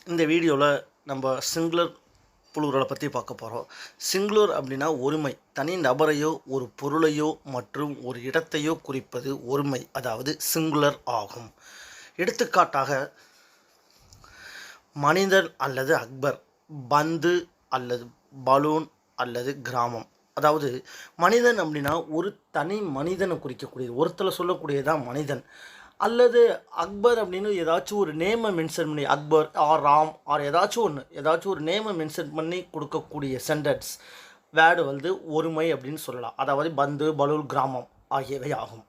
இந்த வீடியோவில் நம்ம சிங்குலர் புளூரலை பற்றி பார்க்க போகிறோம். சிங்குலர் அப்படின்னா ஒருமை, தனி நபரையோ ஒரு பொருளையோ மற்றும் ஒரு இடத்தையோ குறிப்பது ஒருமை, அதாவது சிங்குலர் ஆகும். எடுத்துக்காட்டாக மனிதன் அல்லது அக்பர், பந்து அல்லது பலூன் அல்லது கிராமம். அதாவது மனிதன் அப்படின்னா ஒரு தனி மனிதனை குறிக்கக்கூடியது, ஒருத்தரை சொல்லக்கூடியதான் மனிதன். அல்லது அக்பர் அப்படின்னு ஏதாச்சும் ஒரு நேமை மென்ஷன் பண்ணி, அக்பர் ஆர் ராம் ஆர் ஏதாச்சும் ஒரு நேமை மென்ஷன் பண்ணி கொடுக்கக்கூடிய சென்டென்ஸ் வேர்டு வந்து ஒருமை அப்படின்னு சொல்லலாம். அதாவது பந்து, பலூன், கிராமம் ஆகியவை ஆகும்.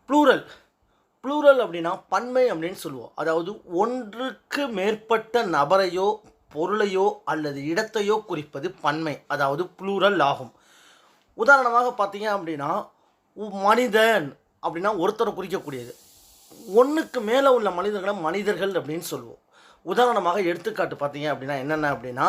ப்ளூரல் அப்படின்னா பன்மை அப்படின்னு சொல்லுவோம். அதாவது ஒன்றுக்கு மேற்பட்ட நபரையோ பொருளையோ அல்லது இடத்தையோ குறிப்பது பன்மை, அதாவது ப்ளூரல் ஆகும். உதாரணமாக பார்த்தீங்க அப்படின்னா மனிதன் அப்படின்னா ஒருத்தரை குறிக்கக்கூடியது, ஒன்றுக்கு மேலே உள்ள மனிதர்களை மனிதர்கள் அப்படின்னு சொல்லுவோம். உதாரணமாக எடுத்துக்காட்டு பார்த்தீங்க அப்படின்னா என்னென்ன அப்படின்னா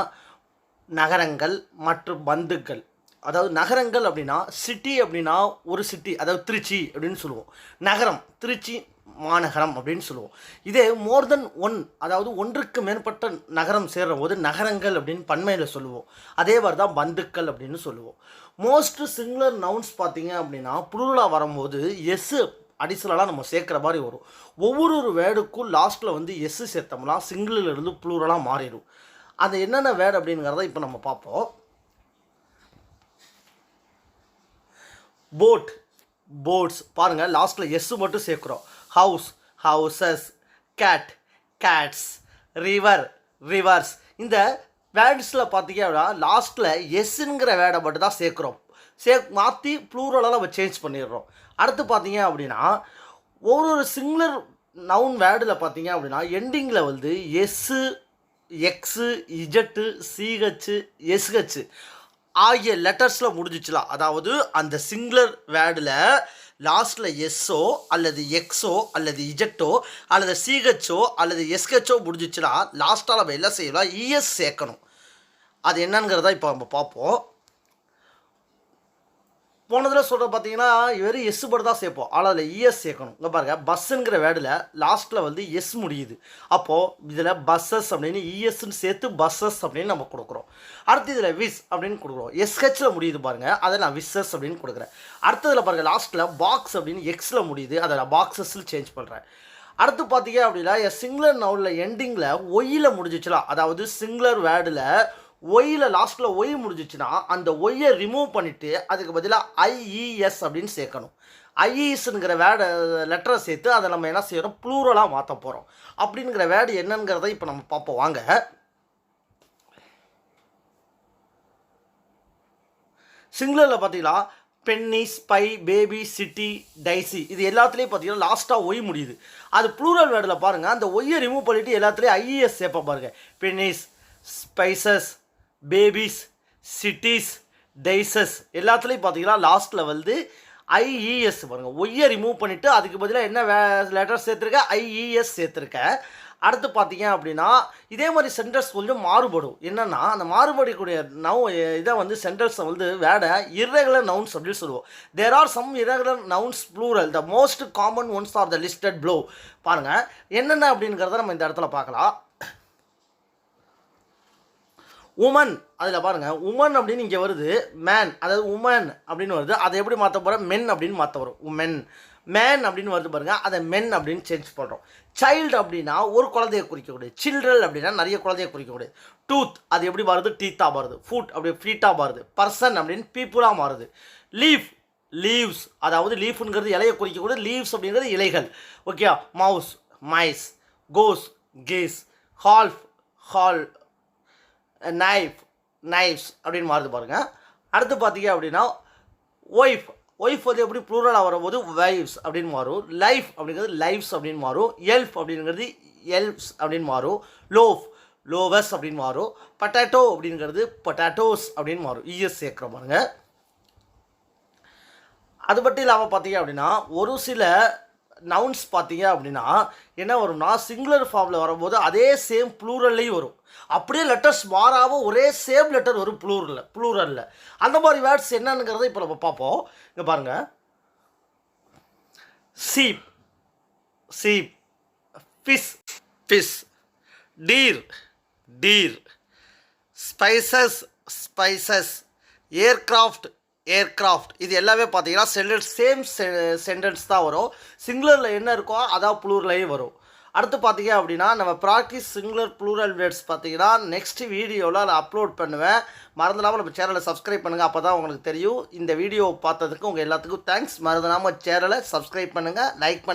நகரங்கள் மற்றும் பந்துக்கள். அதாவது நகரங்கள் அப்படின்னா சிட்டி அப்படின்னா ஒரு சிட்டி, அதாவது திருச்சி அப்படின்னு சொல்லுவோம். நகரம் திருச்சி மாநகரம் அப்படின்னு சொல்லுவோம். இதே மோர் தென் ஒன், அதாவது ஒன்றுக்கு மேற்பட்ட நகரம் சேர்ற போது நகரங்கள் அப்படின்னு பன்மையில் சொல்லுவோம். அதே மாதிரி தான் பந்துக்கள் அப்படின்னு சொல்லுவோம். மோஸ்ட் சிங்குலர் நவுன்ஸ் பார்த்தீங்க அப்படின்னா ப்ளூரலாக வரும்போது எஸ் அடிஷனலாக நம்ம சேர்க்குற மாதிரி வரும். ஒவ்வொரு வேர்டுக்கும் லாஸ்ட்டில் வந்து எஸ் சேர்த்தோம்னா சிங்கிளிலிருந்து ப்ளூரலாக மாறிடும். அது என்னென்ன வேர்டு அப்படிங்கிறத இப்போ நம்ம பார்ப்போம். போட், போட்ஸ் பாருங்கள், லாஸ்ட்டில் எஸ் மட்டும் சேர்க்குறோம். House, houses. Cat, cats. River, rivers. இந்த வேர்ட்ஸில் பார்த்தீங்க அப்படின்னா லாஸ்ட்டில் எஸ்ஸுங்கிற வேர்டை மட்டும் தான் சேர்க்குறோம். மாற்றி ப்ளூரலாக நம்ம சேஞ்ச் பண்ணிடுறோம். அடுத்து பார்த்தீங்க அப்படின்னா ஒவ்வொரு சிங்குலர் நவுன் வேர்டில் பார்த்தீங்க அப்படின்னா எண்டிங்கில் வந்து எஸ்ஸு, எக்ஸு, இஜட்டு, சிஹெச்சு, எஸ்ஹெச்சு ஆகிய லெட்டர்ஸில் முடிஞ்சிச்சுலாம். அதாவது அந்த சிங்குலர் வேர்டில் லாஸ்ட்டில் எஸ்ஸோ அல்லது எக்ஸோ அல்லது இஜட்டோ அல்லது சிஹெச்சோ அல்லது எஸ்ஹெச்சோ முடிஞ்சிச்சுன்னா லாஸ்ட்டாக நம்ம என்ன செய்யலாம், இஎஸ் சேர்க்கணும். அது என்னங்கிறத இப்போ நம்ம பார்ப்போம். போனதில் சொல்கிற பார்த்தீங்கன்னா வெறும் எஸ் பட்டு தான் சேர்ப்போம், ஆனால் அதில் இஎஸ் சேர்க்கணும். இங்கே பாருங்கள், பஸ்ஸுங்கிற வேர்டில் லாஸ்ட்டில் வந்து எஸ் முடியுது. அப்போது இதில் பஸ்ஸஸ் அப்படின்னு இஎஸ்ன்னு சேர்த்து பஸ்ஸஸ் அப்படின்னு நம்ம கொடுக்குறோம். அடுத்து இதில் விஸ் அப்படின்னு கொடுக்குறோம். எஸ்ஹெச்சில் முடியுது பாருங்கள், அதை நான் விஸ்ஸஸ் அப்படின்னு கொடுக்குறேன். அடுத்ததில் பாருங்கள் லாஸ்ட்டில் பாக்ஸ் அப்படின்னு எக்ஸில் முடியுது, அதை நான் பாக்ஸஸில் சேஞ்ச் பண்ணுறேன். அடுத்து பார்த்தீங்க அப்படின்னா சிங்குலர் நவுனில் எண்டிங்கில் ஒய்யில் முடிஞ்சிச்சுலாம். அதாவது சிங்குலர் வேர்டில் ஒய்யில் லாஸ்ட்டில் ஒய் முடிஞ்சிச்சுன்னா அந்த ஒய்யை ரிமூவ் பண்ணிவிட்டு அதுக்கு பதிலாக ஐஇஎஸ் அப்படின்னு சேர்க்கணும். ஐஇஎஸ்ங்கிற வேர்டு லெட்டரை சேர்த்து அதை நம்ம என்ன செய்யறோம், ப்ளூரலாக மாற்ற போகிறோம். அப்படிங்கிற வேர்டு என்னங்கிறத இப்போ நம்ம பார்ப்போம் வாங்க. சிங்குலரில் பார்த்தீங்கன்னா penny, spy, baby, city, daisy, இது எல்லாத்துலேயும் பார்த்தீங்கன்னா லாஸ்ட்டாக ஒய் முடியுது. அது ப்ளூரல் வேர்டில் பாருங்கள், அந்த ஒய்யை ரிமூவ் பண்ணிவிட்டு எல்லாத்துலேயும் ஐஇஎஸ் சேர்ப்ப பாருங்கள். பென்னிஸ், ஸ்பைசஸ், பேபிஸ், சிட்டிஸ், டைசஸ் எல்லாத்துலேயும் பார்த்தீங்கன்னா லாஸ்ட்டில் வந்து ஐஇஎஸ் பாருங்கள். ஒய்யை ரிமூவ் பண்ணிவிட்டு அதுக்கு பதிலாக என்ன லெட்டர் சேர்த்துருக்கேன், ஐஇஎஸ் சேர்த்துருக்கேன். அடுத்து பார்த்தீங்க அப்படின்னா இதே மாதிரி சென்டென்ஸ் கொஞ்சம் மாறுபடும். என்னென்னா அந்த மாறுபடக்கூடிய இதை வந்து சென்டென்ஸை வந்து வேர்டை இர்ரெகுலர் நவுன்ஸ் அப்படின்னு சொல்லுவோம். There are some irregular nouns plural, the most common ones are the listed below. பாருங்கள் என்னென்ன அப்படிங்கிறத நம்ம இந்த இடத்துல பார்க்கலாம். உமன், அதில் பாருங்கள் உமன் அப்படின்னு இங்கே வருது, மேன் அதாவது உமன் அப்படின்னு வருது, அதை எப்படி மாற்ற போகிறோம், மென் அப்படின்னு மாற்ற வரும். உமென். மேன் அப்படின்னு வருது பாருங்கள், அதை மென் அப்படின்னு சேஞ்ச் பண்ணுறோம். சைல்டு அப்படின்னா ஒரு குழந்தையை குறிக்கக்கூடியது, சில்ட்ரன் அப்படின்னா நிறைய குழந்தையை குறிக்கக்கூடியது. டூத் அது எப்படி மாறுது, டீத்தாக மாறுது. ஃபுட் அப்படி ஃபீட்டாக மாறுது. பர்சன் அப்படின்னு பீப்புளாக மாறுது. லீஃப், லீவ்ஸ் அதாவது லீஃப்ங்கிறது இலையை குறிக்கக்கூடியது, லீவ்ஸ் அப்படிங்கிறது இலைகள். Okay. Mouse, mice. Goose, geese. Half, halves. Knife, knifes அப்படின்னு மாறுது பாருங்கள். அடுத்து பார்த்தீங்க அப்படின்னா ஒய்ஃப், ஒய்ஃப் வந்து எப்படி ப்ளூரலாக வரும்போது வைஃப்ஸ் அப்படின்னு மாறும். லைஃப் அப்படிங்கிறது லைஃப்ஸ் அப்படின்னு மாறும். எல்ஃப் அப்படிங்கிறது எல்ஃப்ஸ் அப்படின்னு மாறும். லோஃப், லோவஸ் அப்படின்னு மாறும். பட்டாட்டோ அப்படிங்கிறது பொட்டாட்டோஸ் அப்படின்னு மாறும். இஎஸ் சேர்க்குற பாருங்க. அது மட்டும் இல்லாமல் பார்த்தீங்க அப்படின்னா ஒரு சில நவுன்ஸ் பார்த்தீங்க அப்படின்னா என்ன வரும்னா சிங்குலர் ஃபார்மில் வரும்போது அதே சேம் ப்ளூரல்லையும் வரும். அப்படியே லெட்டர்ஸ் மாறாமல் ஒரே சேம் லெட்டர் வரும் ப்ளூரலில். அந்த மாதிரி வேர்ட்ஸ் என்னங்கிறத இப்போ நம்ம பார்ப்போம். இங்கே பாருங்கள், sheep, sheep. Fish, fish. Deer deer, spices, aircraft aircraft. இது எல்லாமே பார்த்தீங்கன்னா சேம் சென்டென்ஸ் தான் வரும். சிங்குலரில் என்ன இருக்கோ அதான் ப்ளூரலையும் வரும். அடுத்து பார்த்தீங்க அப்படின்னா நம்ம ப்ராக்டிஸ் சிங்குலர் ப்ளூரல் வேர்ட்ஸ் பார்த்தீங்கன்னா நெக்ஸ்ட் வீடியோவில் அதை அப்லோட் பண்ணுவேன். மறந்துடாமல் நம்ம சேனலை சப்ஸ்கிரைப் பண்ணுங்கள், அப்போ தான் உங்களுக்கு தெரியும். இந்த வீடியோ பார்த்ததுக்கு உங்கள் எல்லாத்துக்கும் தேங்க்ஸ். மறந்துடாமல் சேனலை சப்ஸ்கிரைப் பண்ணுங்கள், லைக் பண்ணுங்கள்.